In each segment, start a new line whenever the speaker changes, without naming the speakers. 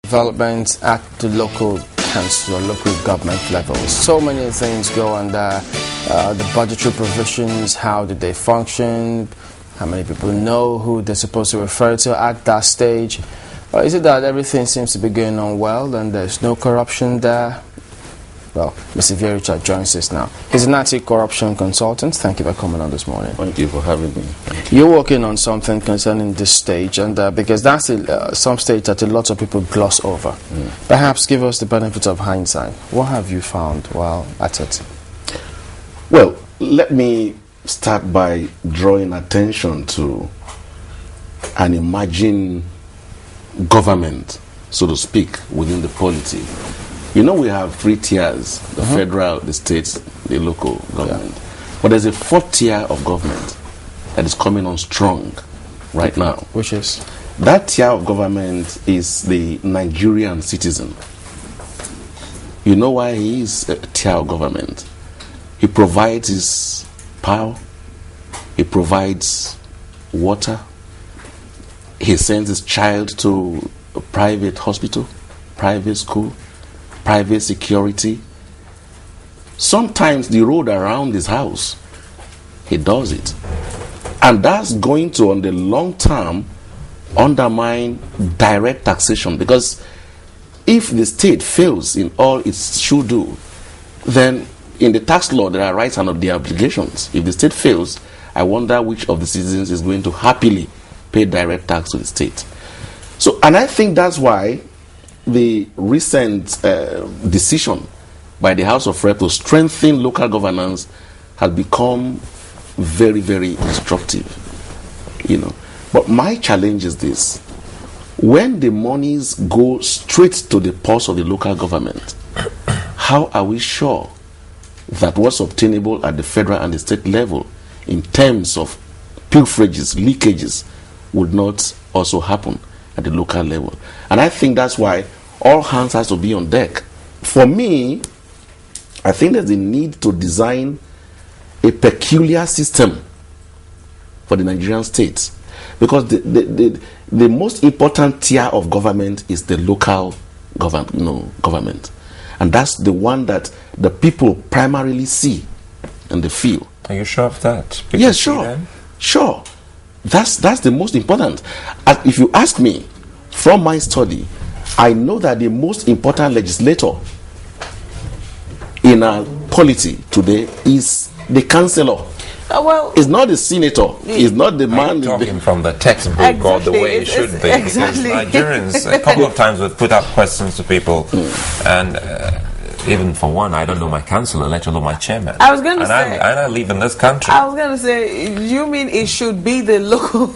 development at the local council or local government level? So many things go under the budgetary provisions. How do they function? How many people know who they're supposed to refer to at that stage? Or is it that everything seems to be going on well and there's no corruption there? Well, Mr. Ivie Richards joins us now. He's an anti-corruption consultant. Thank you for coming on this morning.
Thank you for having me.
You're working on something concerning this stage, and because that's some stage that a lot of people gloss over. Perhaps give us the benefit of hindsight. What have you found while at it?
Well, let me start by drawing attention to an imagined government, so to speak, within the polity. You know, we have 3 tiers, the federal, the states, the local government. But there's a 4th tier of government that is coming on strong right now.
Which is?
That tier of government is the Nigerian citizen. You know why he is a tier of government? He provides his power, he provides water, he sends his child to a private hospital, private school, private security. Sometimes the road around his house, he does it. And that's going to, on the long term, undermine direct taxation, because if the state fails in all it should do, then in the tax law there are rights and the obligations. If the state fails, I wonder which of the citizens is going to happily pay direct tax to the state. So, and I think that's why the recent decision by the House of Reps to strengthen local governance has become very, very instructive. You know, but my challenge is this: when the monies go straight to the purse of the local government, how are we sure that what's obtainable at the federal and the state level in terms of pilferages, leakages, would not also happen at the local level? And I think that's why all hands has to be on deck. For me, I think there's a need to design a peculiar system for the Nigerian state, because the most important tier of government is the local government, and that's the one that the people primarily see and they feel.
Are you sure of that?
Yes, sure. That's the most important. If you ask me, from my study, I know that the most important legislator in our polity today is the councillor.
Well,
it's not the senator. It's not the man.
Talking from the textbook or the way it should be.
Exactly.
Because Nigerians, a couple of times, we've put up questions to people, and even for one, I don't know my councillor, let alone my chairman.
I was going to say,
and I live in this country.
I was going to say, you mean it should be the local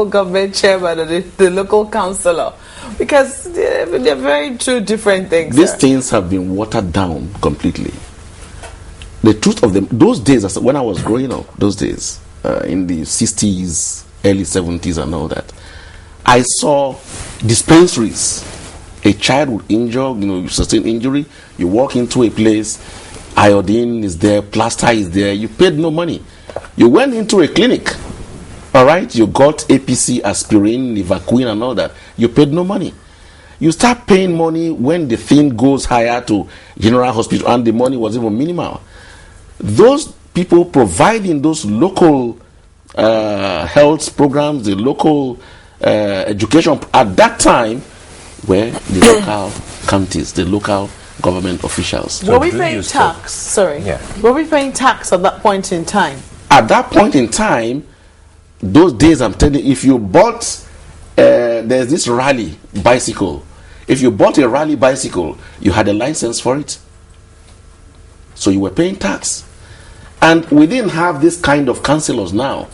government chairman or the local councillor? Because they're very two different things.
These things have been watered down completely. The truth of them, those days, when I was growing up, those days, in the 60s, early 70s and all that, I saw dispensaries. A child would injure, you sustain injury, you walk into a place, iodine is there, plaster is there, you paid no money. You went into a clinic, all right, you got APC, aspirin, Nivaquine and all that, you paid no money. You start paying money when the thing goes higher to general hospital, and the money was even minimal. Those people providing those local health programs, the local education at that time were the local counties, the local government officials.
Were we paying tax? Sorry.
Yeah.
Were we paying tax at that point in time?
At that point in time, those days, I'm telling you, if you bought, there's this rally bicycle. If you bought a rally bicycle, you had a license for it. So you were paying tax. And we didn't have this kind of councillors now.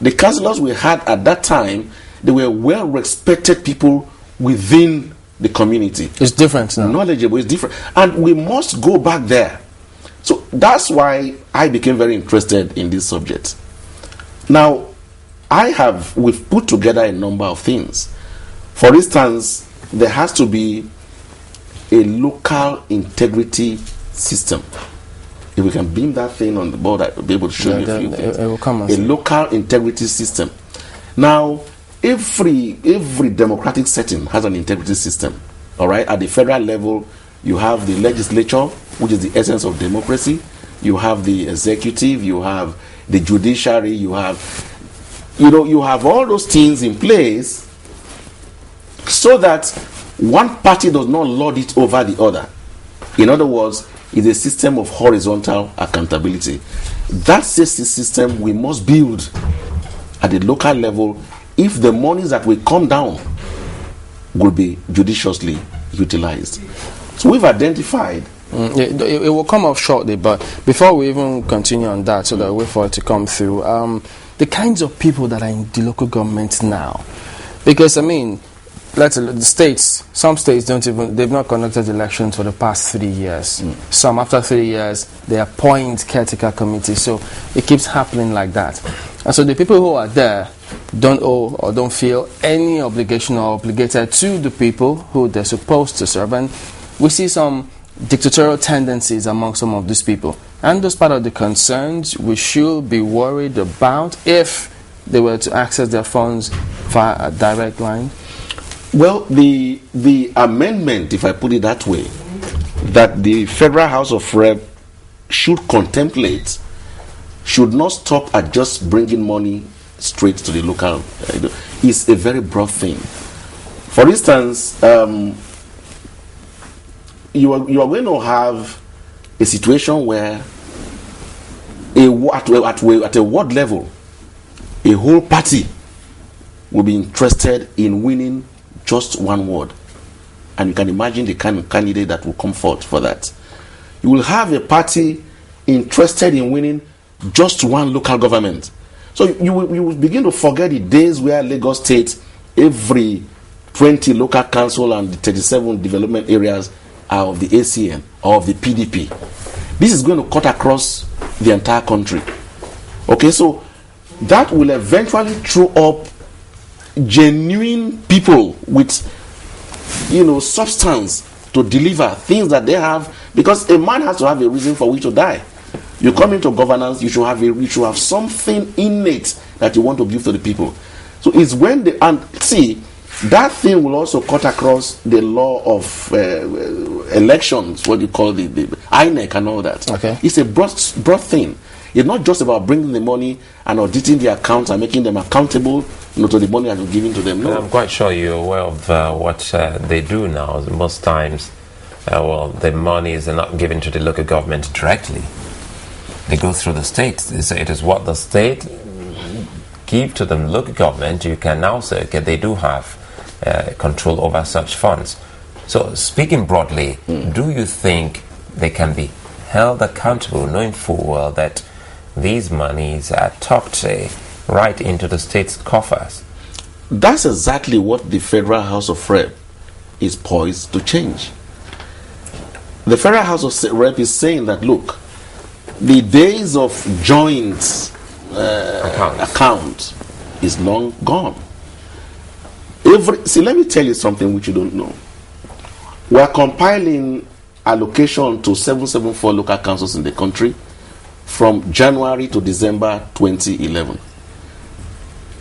The councillors we had at that time, they were well-respected people within the community.
It's different now.
Knowledgeable, it's different. And we must go back there. So that's why I became very interested in this subject. Now, we've put together a number of things. For instance, there has to be a local integrity system. If we can beam that thing on the board, I'll be able to show you a few things.
It will come
a local integrity system. Now, every democratic setting has an integrity system. All right, at the federal level, you have the legislature, which is the essence of democracy. You have the executive, you have the judiciary, you have all those things in place so that one party does not lord it over the other. In other words, it's a system of horizontal accountability. That's a system we must build at the local level if the monies that will come down will be judiciously utilized. So we've identified.
It will come off shortly, but before we even continue on that, so that we wait for it to come through, the kinds of people that are in the local government now, because I mean, some states they've not conducted elections for the past 3 years. Some after 3 years they appoint caretaker committees, so it keeps happening like that. And so the people who are there don't owe or don't feel any obligation or obligated to the people who they're supposed to serve. And we see some dictatorial tendencies among some of these people. And those part of the concerns we should be worried about if they were to access their funds via a direct line.
Well, the amendment, if I put it that way, that the Federal House of Rep should contemplate should not stop at just bringing money straight to the local. Is a very broad thing. For instance, you are going to have a situation where at a ward level, a whole party will be interested in winning just one ward. And you can imagine the kind of candidate that will come forth for that. You will have a party interested in winning just one local government. So you will begin to forget the days where Lagos State, every 20 local council and the 37 development areas are of the ACN or of the PDP. This is going to cut across the entire country. Okay, so that will eventually throw up genuine people with substance to deliver things that they have, because a man has to have a reason for which to die. You come into governance, you should have something innate that you want to give to the people. So it's when that thing will also cut across the law of elections, what you call the INEC and all that.
Okay.
It's a broad thing. It's not just about bringing the money and auditing the accounts and making them accountable to the money that you're giving to them. No.
I'm quite sure you're aware of what they do now. Most times, the monies are not given to the local government directly. They go through the state. They say it is what the state give to the local government. You can now say, okay, they do have control over such funds. So, speaking broadly, do you think they can be held accountable, knowing full well that these monies are tucked right into the state's coffers?
That's exactly what the Federal House of Rep is poised to change. The Federal House of Rep is saying that, look, the days of joint account is long gone. Let me tell you something which you don't know. We are compiling allocation to 774 local councils in the country from January to December 2011.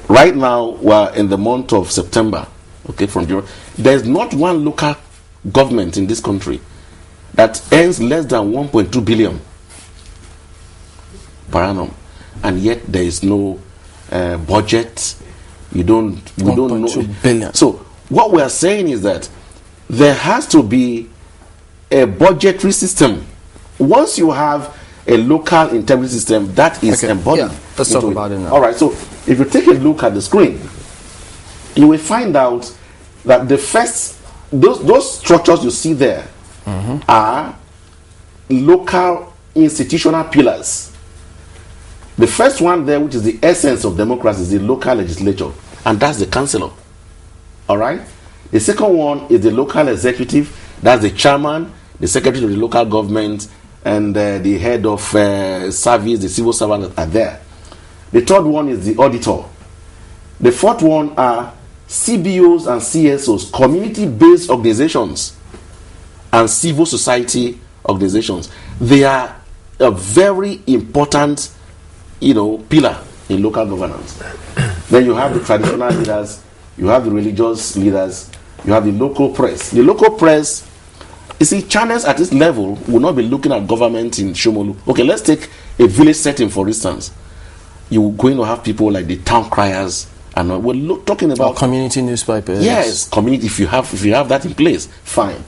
Right now, we're in the month of September. Okay, from January. There's not one local government in this country that earns less than 1.2 billion per annum, and yet there is no budget. We don't know.
1.2 billion.
So what we are saying is that there has to be a budgetary system. Once you have a local integrity system, that is embodied.
Yeah, let's talk about it now.
All right. So if you take a look at the screen, you will find out that the first those structures you see there are local institutional pillars. The first one there, which is the essence of democracy, is the local legislature, and that's the councillor. All right. The second one is the local executive. That's the chairman, the secretary of the local government, and the head of service, the civil servant are there. The third one is the auditor. The fourth one are CBOs and CSOs, community-based organizations, and civil society organizations. They are a very important, pillar in local governance. Then you have the traditional leaders you have the religious leaders, you have the local press. The local press, you see, channels at this level will not be looking at government in Shomolu. Okay, let's take a village setting, for instance. You're going to have people like the town criers, and we're talking about
community newspapers.
Yes, community. If you have that in place, fine.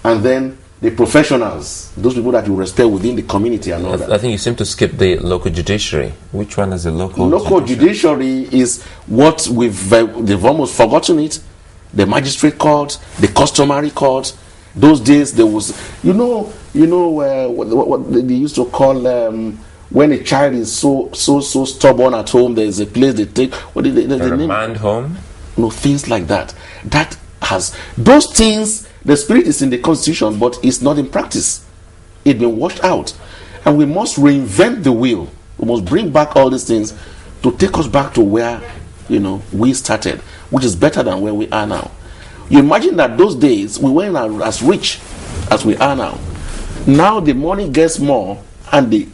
And then the professionals, those people that you respect within the community and all that.
I think you seem to skip the local judiciary. Which one is the local?
Local judiciary is what they've almost forgotten it. The magistrate court, the customary court. Those days there was, what they used to call when a child is so stubborn at home. There is a place they take. What did they
remand home?
No, things like that. That has those things. The spirit is in the constitution, but it's not in practice. It's been washed out, and we must reinvent the wheel. We must bring back all these things to take us back to where we started, which is better than where we are now. You imagine that those days we weren't as rich as we are now. Now the money gets more, and the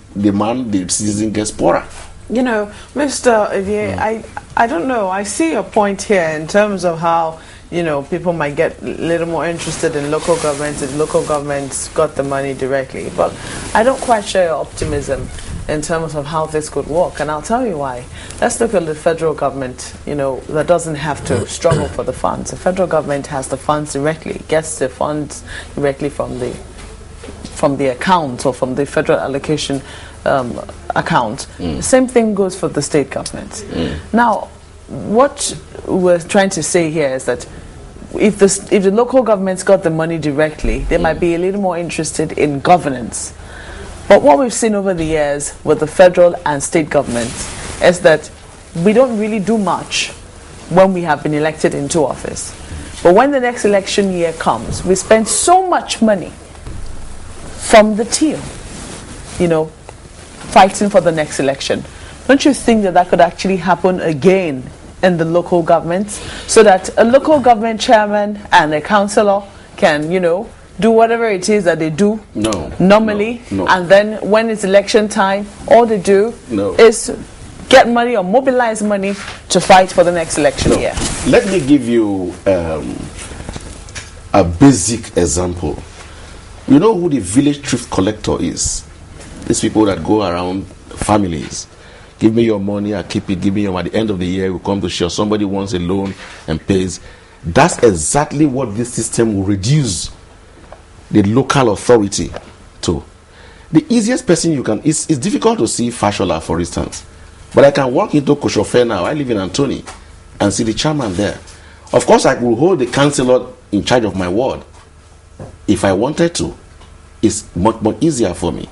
citizen gets poorer.
Mr. Ivie, I don't know. I see your point here in terms of how people might get a little more interested in local governments if local governments got the money directly. But I don't quite share your optimism in terms of how this could work, and I'll tell you why. Let's look at the federal government, that doesn't have to struggle for the funds. The federal government has the funds directly, gets the funds directly from the account or from the federal allocation account. Same thing goes for the state government. Now, what we're trying to say here is that if the local governments got the money directly, they might be a little more interested in governance. But what we've seen over the years with the federal and state governments is that we don't really do much when we have been elected into office. But when the next election year comes, we spend so much money from the till, fighting for the next election. Don't you think that could actually happen again in the local governments, so that a local government chairman and a councillor can, do whatever it is that they do normally, and then when it's election time, all they do is get money or mobilize money to fight for the next election year?
Let me give you a basic example. You know who the village thrift collector is? These people that go around families. Give me your money, I keep it, give me your money. At the end of the year, we come to share. Somebody wants a loan and pays. That's exactly what this system will reduce the local authority to. The easiest person you can, it's difficult to see Fashola, for instance. But I can walk into Koshofe now, I live in Antony, and see the chairman there. Of course, I will hold the councillor in charge of my ward. If I wanted to, it's much more easier for me.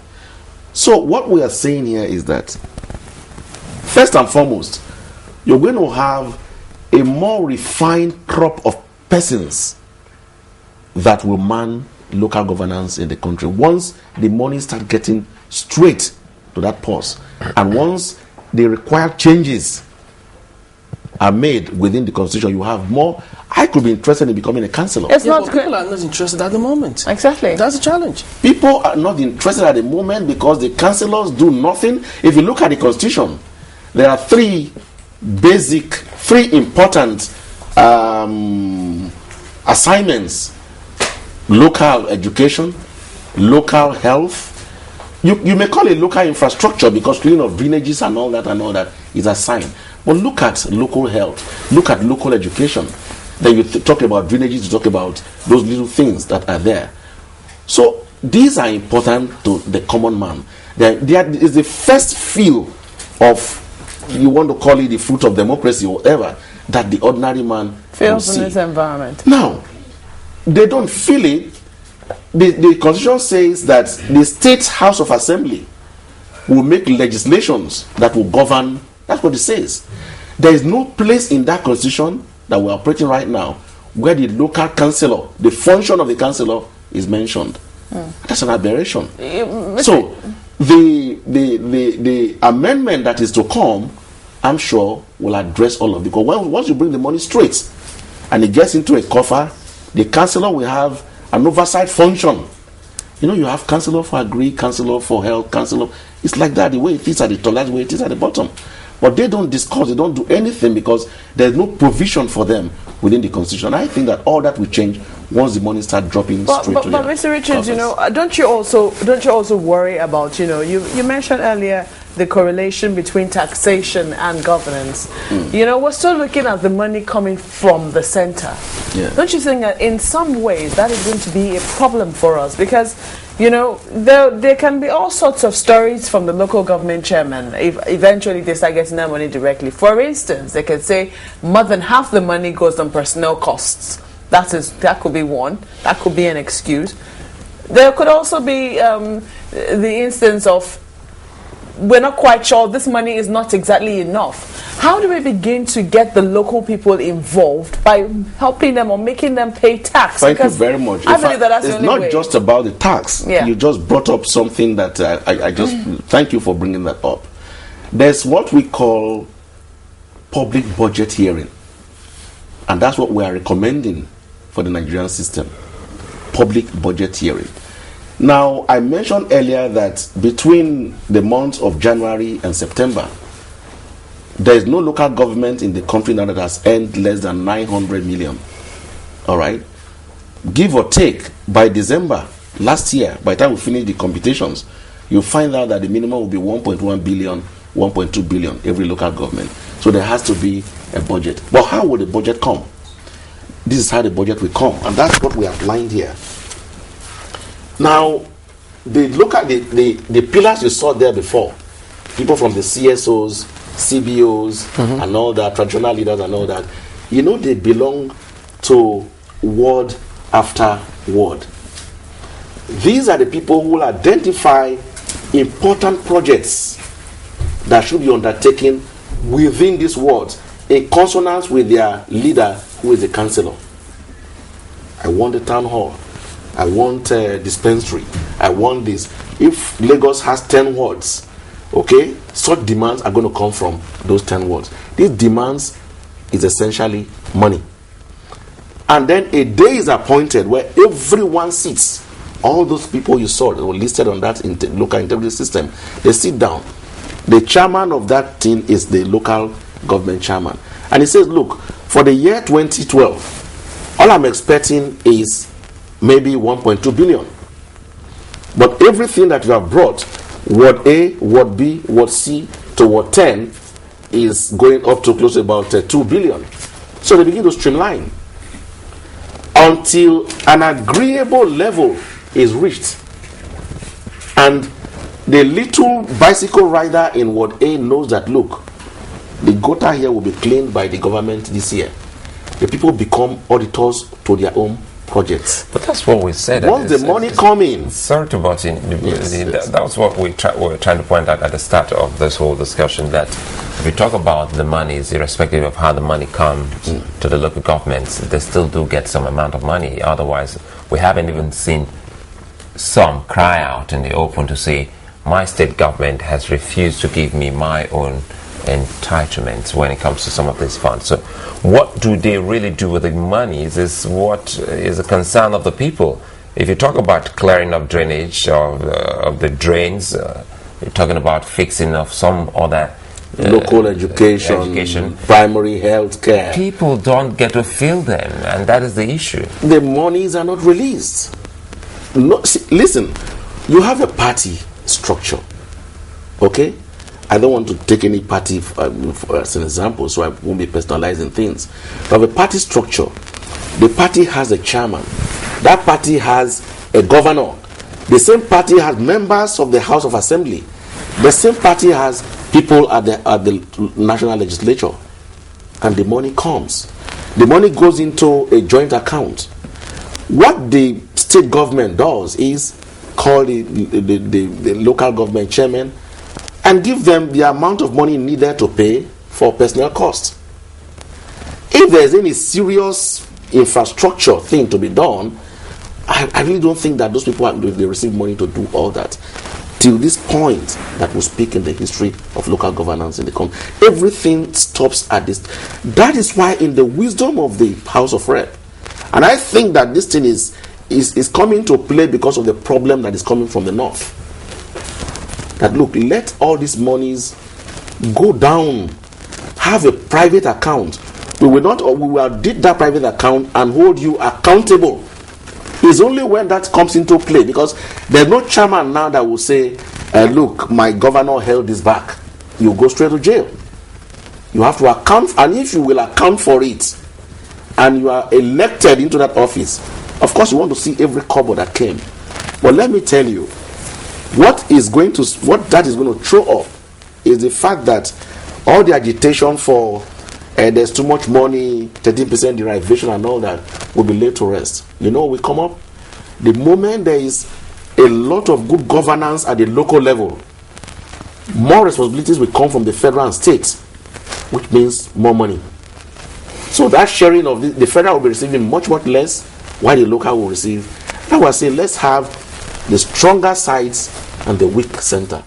So what we are saying here is that, first and foremost, you're going to have a more refined crop of persons that will man local governance in the country. Once the money starts getting straight to that purse, and once the required changes are made within the constitution, you have more. I could be interested in becoming a councillor.
People are not interested at the moment.
Exactly.
That's a challenge.
People are not interested at the moment because the councillors do nothing. If you look at the constitution, there are three important assignments: local education, local health. You may call it local infrastructure because cleaning of drainages and all that is assigned. But look at local health, look at local education. Then you talk about drainages, you talk about those little things that are there. So these are important to the common man. There is the first feel of, you want to call it the fruit of democracy or whatever, that the ordinary man
feels in this environment.
Now, they don't feel it. The constitution says that the state house of assembly will make legislations that will govern. That's what it says. There is no place in that constitution that we're operating right now where the local councillor, the function of the councillor, is mentioned. That's an aberration. So the amendment that is to come, I'm sure, will address all of it. Because once you bring the money straight and it gets into a coffer, the councillor will have an oversight function. You have councillor for agri, councillor for health, councillor. It's like that, the way it is at the top, that's the way it is at the bottom. But they don't discuss, they don't do anything because there's no provision for them within the constitution. I think that all that will change once the money starts dropping straight to
But Mr. Richards,
coffers.
don't you also worry about, you mentioned earlier the correlation between taxation and governance. We're still looking at the money coming from the center.
Yeah.
Don't you think that in some ways that is going to be a problem for us? Because there can be all sorts of stories from the local government chairman if eventually they start getting that money directly. For instance, they can say more than half the money goes on personnel costs. That could be one. That could be an excuse. There could also be the instance of we're not quite sure this money is not exactly enough. How do we begin to get the local people involved by helping them or making them pay tax?
Thank you very much.
I believe that's
it's
the only
not
way.
just about the tax.
Yeah.
You just brought up something that I just thank you for bringing that up. There's what we call public budget hearing, and that's what we are recommending for the Nigerian system. Public budget hearing. Now, I mentioned earlier that between the months of January and September, there is no local government in the country now that has earned less than 900 million. All right? Give or take, by December last year, by the time we finish the computations, you'll find out that the minimum will be 1.1 billion, 1.2 billion, every local government. So there has to be a budget. But how will the budget come? This is how the budget will come, and that's what we outlined here. Now, look at the pillars you saw there before. People from the CSOs, CBOs, and all that, traditional leaders and all that. They belong to ward after ward. These are the people who will identify important projects that should be undertaken within these wards in consonance with their leader, who is the councillor. I want a town hall. I want a dispensary. I want this. If Lagos has 10 wards, okay, such demands are going to come from those 10 wards. These demands is essentially money. And then a day is appointed where everyone sits. All those people you saw that were listed on that local integrity system, they sit down. The chairman of that thing is the local government chairman. And he says, look, for the year 2012, all I'm expecting is maybe 1.2 billion. But everything that you have brought, Ward A, Ward B, Ward C to Ward 10 is going up to close to about 2 billion. So they begin to streamline until an agreeable level is reached. And the little bicycle rider in Ward A knows that, look, the gutter here will be cleaned by the government this year. The people become auditors to their own projects.
But that's what we said.
Once the money come in.
Sorry to butt in.
Yes.
That was what we were trying to point out at the start of this whole discussion, that if we talk about the monies, irrespective of how the money comes to the local governments, they still do get some amount of money. Otherwise, we haven't even seen some cry out in the open to say, my state government has refused to give me my own entitlements when it comes to some of these funds. So what do they really do with the money? Is what is a concern of the people. If you talk about clearing of drainage of the drains, you're talking about fixing of some other
local education, primary health care.
People don't get to feel them, and that is the issue.
The monies are not released. No, see, listen, you have a party structure, okay? I don't want to take any party as an example, so I won't be personalizing things. But the party structure, the party has a chairman. That party has a governor. The same party has members of the House of Assembly. The same party has people at the national legislature. And the money comes. The money goes into a joint account. What the state government does is call the local government chairman and give them the amount of money needed to pay for personnel costs. If there's any serious infrastructure thing to be done, I really don't think that those people they receive money to do all that. Till this point that we speak in the history of local governance in the country, everything stops at this. That is why, in the wisdom of the House of Rep, and I think that this thing is coming to play because of the problem that is coming from the north. That look, let all these monies go down, have a private account. We will not, or we will audit that private account and hold you accountable. It's only when that comes into play, because there's no chairman now that will say, look, my governor held this back. You go straight to jail. You have to account, and if you will account for it, and you are elected into that office, of course you want to see every kobo that came. But let me tell you, what that is going to throw up is the fact that all the agitation for there's too much money, 13% derivation and all that will be laid to rest. You know, we come up the moment there is a lot of good governance at the local level, more responsibilities will come from the federal and states, which means more money. So that sharing of the federal will be receiving much less, while the local will receive. Now I say, let's have the stronger sides and the weak center.